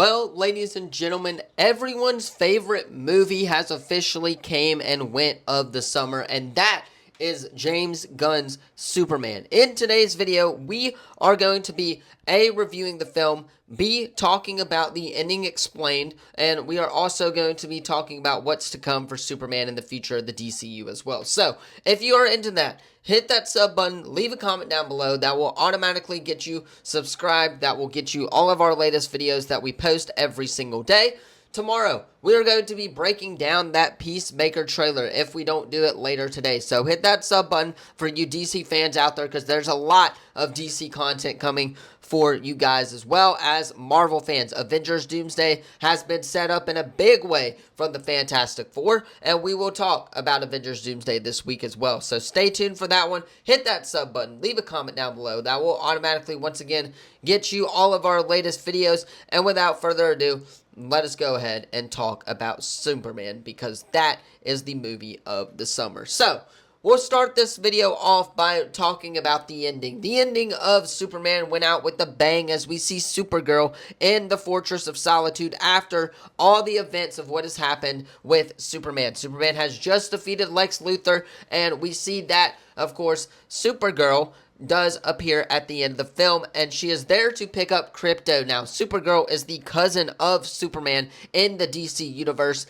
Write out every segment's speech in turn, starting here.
Well, ladies and gentlemen, everyone's favorite movie has officially came and went of the summer, and that is James Gunn's Superman. In today's video, we are going to be A, reviewing the film, B, talking about the ending explained, and we are also going to be talking about what's to come for Superman in the future of the DCU as well. So, if you are into that, hit that sub button, leave a comment down below. That will automatically get you subscribed. That will get you all of our latest videos that we post every single day. Tomorrow, we are going to be breaking down that Peacemaker trailer if we don't do it later today. So hit that sub button for you DC fans out there, because there's a lot of DC content coming for you guys, as well as Marvel fans. Avengers Doomsday has been set up in a big way from the Fantastic Four, and we will talk about Avengers Doomsday this week as well. So stay tuned for that one. Hit that sub button. Leave a comment down below. That will automatically, once again, get you all of our latest videos. And without further ado, let us go ahead and talk about Superman, because that is the movie of the summer. So, we'll start this video off by talking about the ending. The ending of Superman went out with a bang as we see Supergirl in the Fortress of Solitude after all the events of what has happened with Superman. Superman has just defeated Lex Luthor, and we see that, of course, Supergirl does appear at the end of the film, and she is there to pick up Krypto. Now, Supergirl is the cousin of Superman in the DC universe.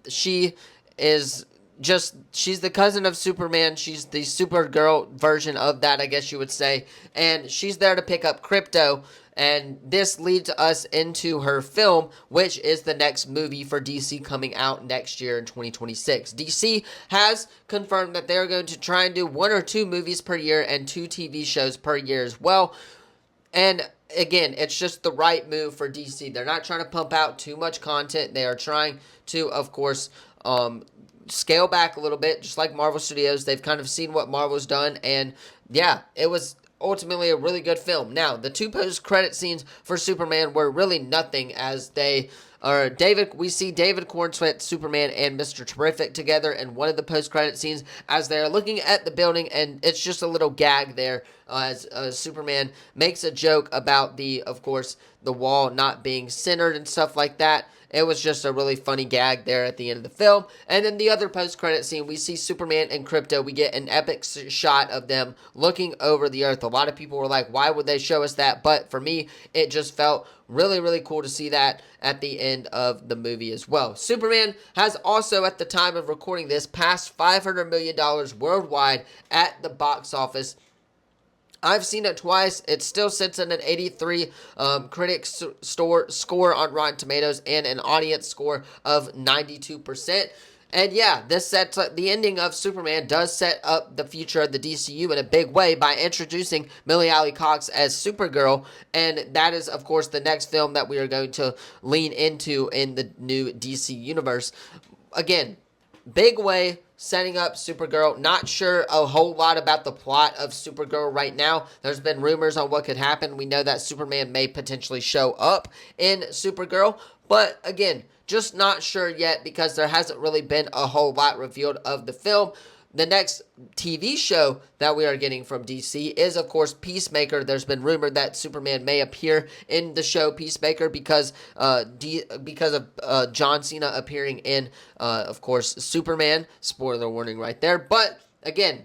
She's the cousin of Superman. She's the Supergirl version of that, I guess you would say. And she's there to pick up Krypto. And this leads us into her film, which is the next movie for DC coming out next year in 2026. DC has confirmed that they're going to try and do 1 or 2 movies per year and 2 TV shows per year as well. And again, it's just the right move for DC. They're not trying to pump out too much content. They are trying to, of course, scale back a little bit, just like Marvel Studios. They've kind of seen what Marvel's done, and yeah, it was ultimately a really good film. Now, the 2 post-credit scenes for Superman were really nothing, as we see David Cornsweet, Superman, and Mr. Terrific together in one of the post-credit scenes as they're looking at the building, and it's just a little gag there as Superman makes a joke about of course, the wall not being centered and stuff like that. It was just a really funny gag there at the end of the film. And then the other post-credit scene, we see Superman and Krypto. We get an epic shot of them looking over the earth. A lot of people were like, why would they show us that? But for me, it just felt really, really cool to see that at the end of the movie as well. Superman has also, at the time of recording this, passed $500 million worldwide at the box office. I've seen it twice. It still sits at an 83 critics score on Rotten Tomatoes and an audience score of 92%. And yeah, the ending of Superman does set up the future of the DCU in a big way by introducing Millie Allie Cox as Supergirl, and that is, of course, the next film that we are going to lean into in the new DC universe. Again, big way setting up Supergirl. Not sure a whole lot about the plot of Supergirl right now. There's been rumors on what could happen. We know that Superman may potentially show up in Supergirl, but again, just not sure yet, because there hasn't really been a whole lot revealed of the film. The next TV show that we are getting from DC is, of course, Peacemaker. There's been rumored that Superman may appear in the show Peacemaker because of John Cena appearing in, of course, Superman. Spoiler warning right there. But, again,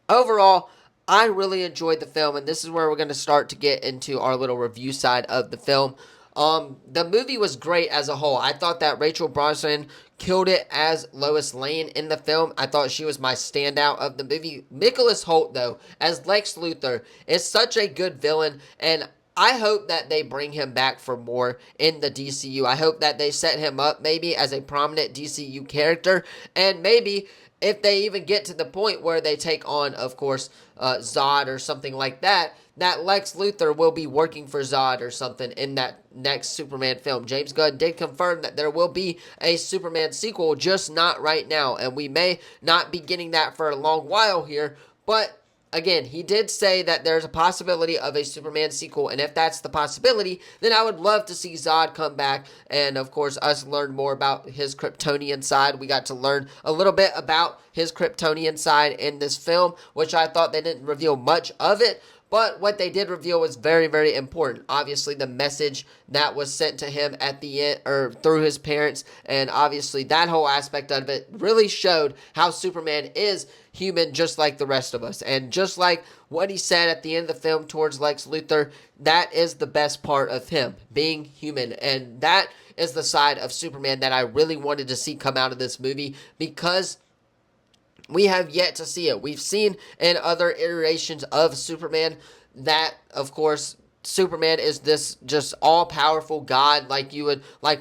overall, I really enjoyed the film, and this is where we're going to start to get into our little review side of the film. The movie was great as a whole. I thought that Rachel Brosnahan killed it as Lois Lane in the film. I thought she was my standout of the movie. Nicholas Hoult, though, as Lex Luthor, is such a good villain, and I hope that they bring him back for more in the DCU. I hope that they set him up maybe as a prominent DCU character, and maybe if they even get to the point where they take on, of course, Zod or something like that, that Lex Luthor will be working for Zod or something in that next Superman film. James Gunn did confirm that there will be a Superman sequel, just not right now, and we may not be getting that for a long while here, but again, he did say that there's a possibility of a Superman sequel, and if that's the possibility, then I would love to see Zod come back and, of course, us learn more about his Kryptonian side. We got to learn a little bit about his Kryptonian side in this film, which I thought they didn't reveal much of it, But what they did reveal was very, very important. Obviously, the message that was sent to him at the end, or through his parents, and obviously that whole aspect of it really showed how Superman is human just like the rest of us. And just like what he said at the end of the film towards Lex Luthor, that is the best part of him, being human. And that is the side of Superman that I really wanted to see come out of this movie, because we have yet to see it. We've seen in other iterations of Superman that, of course, Superman is this just all-powerful God like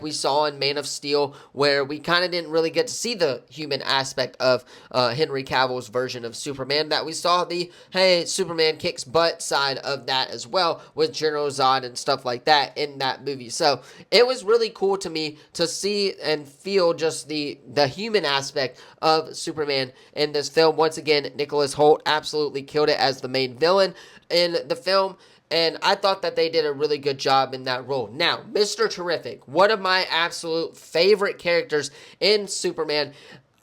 we saw in Man of Steel, where we kind of didn't really get to see the human aspect of Henry Cavill's version of Superman. That we saw the, hey, Superman kicks butt side of that as well, with General Zod and stuff like that in that movie. So it was really cool to me to see and feel just the human aspect of Superman in this film. Once again, Nicholas Hoult absolutely killed it as the main villain in the film. And I thought that they did a really good job in that role. Now, Mr. Terrific, one of my absolute favorite characters in Superman.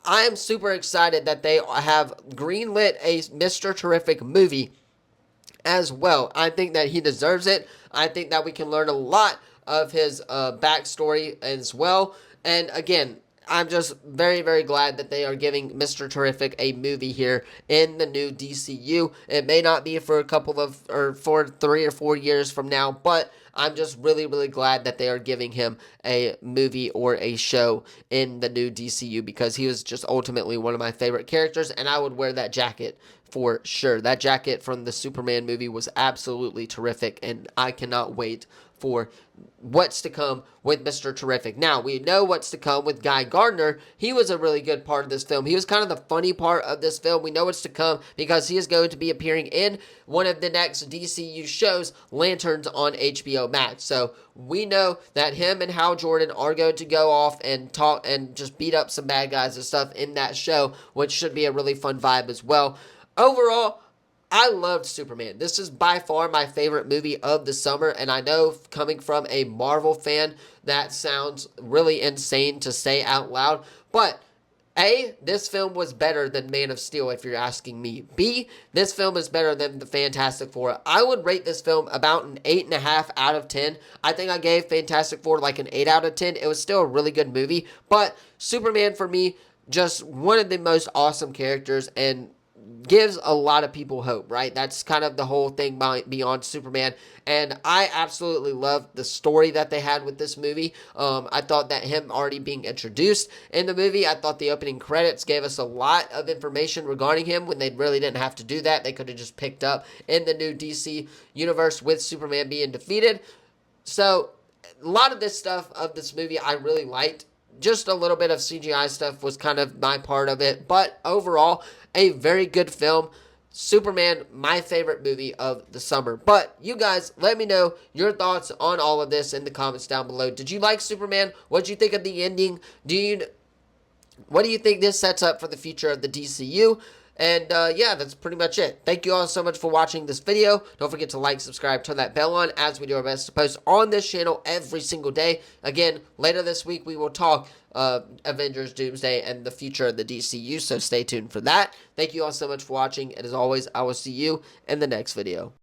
I am super excited that they have greenlit a Mr. Terrific movie as well. I think that he deserves it. I think that we can learn a lot of his backstory as well. And again, I'm just very, very glad that they are giving Mr. Terrific a movie here in the new DCU. It may not be for for 3 or 4 years from now, but I'm just really, really glad that they are giving him a movie or a show in the new DCU, because he was just ultimately one of my favorite characters, and I would wear that jacket for sure. That jacket from the Superman movie was absolutely terrific, and I cannot wait for what's to come with Mr. Terrific. Now, we know what's to come with Guy Gardner. He was a really good part of this film. He was kind of the funny part of this film. We know what's to come because he is going to be appearing in one of the next DCU shows, Lanterns, on HBO Max. So we know that him and Hal Jordan are going to go off and talk and just beat up some bad guys and stuff in that show, which should be a really fun vibe as well. Overall, I loved Superman. This is by far my favorite movie of the summer, and I know coming from a Marvel fan, that sounds really insane to say out loud, but A, this film was better than Man of Steel, if you're asking me. B, this film is better than the Fantastic Four. I would rate this film about an 8.5 out of 10. I think I gave Fantastic Four like an 8 out of 10. It was still a really good movie, but Superman for me, just one of the most awesome characters, and gives a lot of people hope, right? That's kind of the whole thing beyond Superman, and I absolutely loved the story that they had with this movie. I thought that him already being introduced in the movie, I thought the opening credits gave us a lot of information regarding him when they really didn't have to do that. They could have just picked up in the new DC universe with Superman being defeated. So a lot of this stuff of this movie I really liked. Just a little bit of CGI stuff was kind of my part of it, but overall, a very good film. Superman, my favorite movie of the summer. But you guys, let me know your thoughts on all of this in the comments down below. Did you like Superman? What did you think of the ending? What do you think this sets up for the future of the DCU? And yeah, that's pretty much it. Thank you all so much for watching this video. Don't forget to like, subscribe, turn that bell on, as we do our best to post on this channel every single day. Again, later this week we will talk Avengers Doomsday and the future of the DCU, so stay tuned for that. Thank you all so much for watching, and as always, I will see you in the next video.